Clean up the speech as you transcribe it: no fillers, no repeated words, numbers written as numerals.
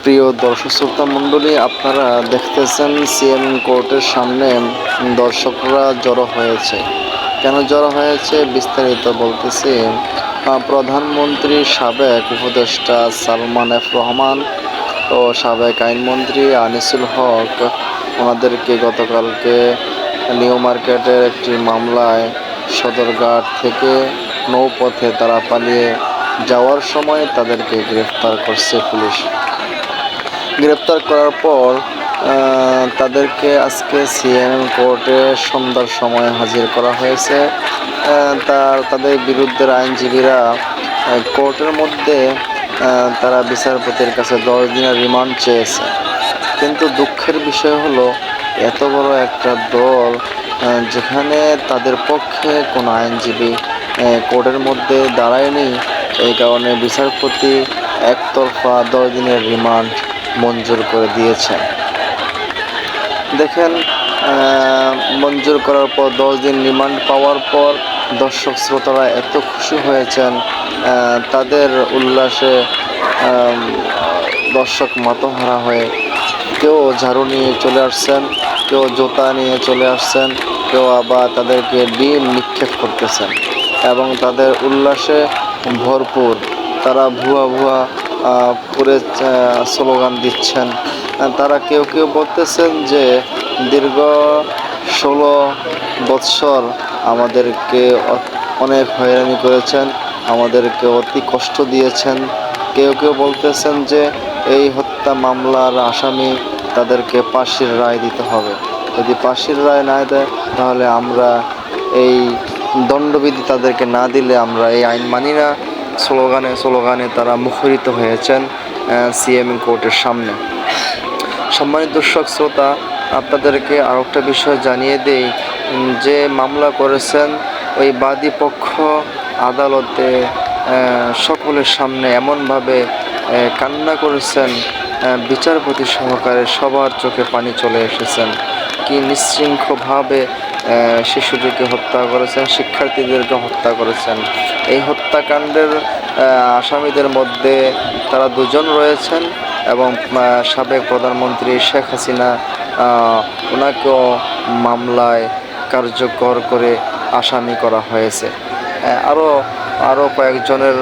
প্রিয় দর্শক শ্রোতা মণ্ডলী, আপনারা দেখতেছেন সিএম কোর্টের সামনে দর্শকরা জড়ো হয়েছে। কেন জড়ো হয়েছে বিস্তারিত বলতেছি। প্রধানমন্ত্রীর সাবেক উপদেষ্টা সালমান এফ রহমান ও সাবেক আইনমন্ত্রী আনিসুল হক ওনাদেরকে গতকালকে নিউ মার্কেটের একটি মামলায় সদরঘাট থেকে নৌপথে তারা পালিয়ে যাওয়ার সময় তাদেরকে গ্রেফতার করছে পুলিশ। গ্রেপ্তার করার পর তাদেরকে আজকে সিএম কোর্টে সন্ধ্যার সময় হাজির করা হয়েছে। তাদের বিরুদ্ধে আইনজীবীরা কোর্টের মধ্যে তারা বিচারপতির কাছে 10 দিনের রিমান্ড চেয়েছে। কিন্তু দুঃখের বিষয় হলো, এত বড় একটা দল যেখানে তাদের পক্ষে কোনো আইনজীবী কোর্টের মধ্যে দাঁড়ায়নি, এই কারণে বিচারপতি একতরফা 10 দিনের রিমান্ড মঞ্জুর করে দিয়েছেন। দেখেন, মঞ্জুর করার পর 10 দিন রিমান্ড পাওয়ার পর দর্শক শ্রোতারা এত খুশি হয়েছেন, তাদের উল্লাসে দর্শক মাতোহারা হয়ে কেউ ঝাড়ু নিয়ে চলে আসছেন, কেউ জুতা নিয়ে চলে আসছেন, কেউ আবার তাদেরকে ডিম নিক্ষেপ করতেছেন এবং তাদের উল্লাসে ভরপুর। তারা ভুয়া ভুয়া করে স্লোগান দিচ্ছেন। তারা কেউ কেউ বলতেছেন যে দীর্ঘ 16 বৎসর আমাদেরকে অনেক হয়রানি করেছেন, আমাদেরকে অতি কষ্ট দিয়েছেন। কেউ কেউ বলতেছেন যে এই হত্যা মামলার আসামি তাদেরকে ফাঁসির রায় দিতে হবে। যদি ফাঁসির রায় না দেয় তাহলে আমরা এই দণ্ডবিধি তাদেরকে না দিলে আমরা এই আইন মানি না। স্লোগানে তারা মুখরিত হয়েছেন সিএম কোর্টের সামনে। সম্মানিত দর্শক শ্রোতা, আপনাদেরকে আর একটা বিষয় জানিয়ে দেই যে মামলা করেছেন ওই বাদী পক্ষ আদালতে সকলের সামনে এমনভাবে কান্না করেছেন, বিচারপতি সহকারে সবার চোখে পানি চলে এসেছেন। কি নিঃশৃঙ্খলভাবে শিশুটিকে হত্যা করেছেন, শিক্ষার্থীদেরকে হত্যা করেছেন। এই হত্যাকাণ্ডের আসামিদের মধ্যে তারা 2 জন রয়েছেন এবং সাবেক প্রধানমন্ত্রী শেখ হাসিনা ওনাকেও মামলায় কার্যকর করে আসামি করা হয়েছে। আরও কয়েকজনের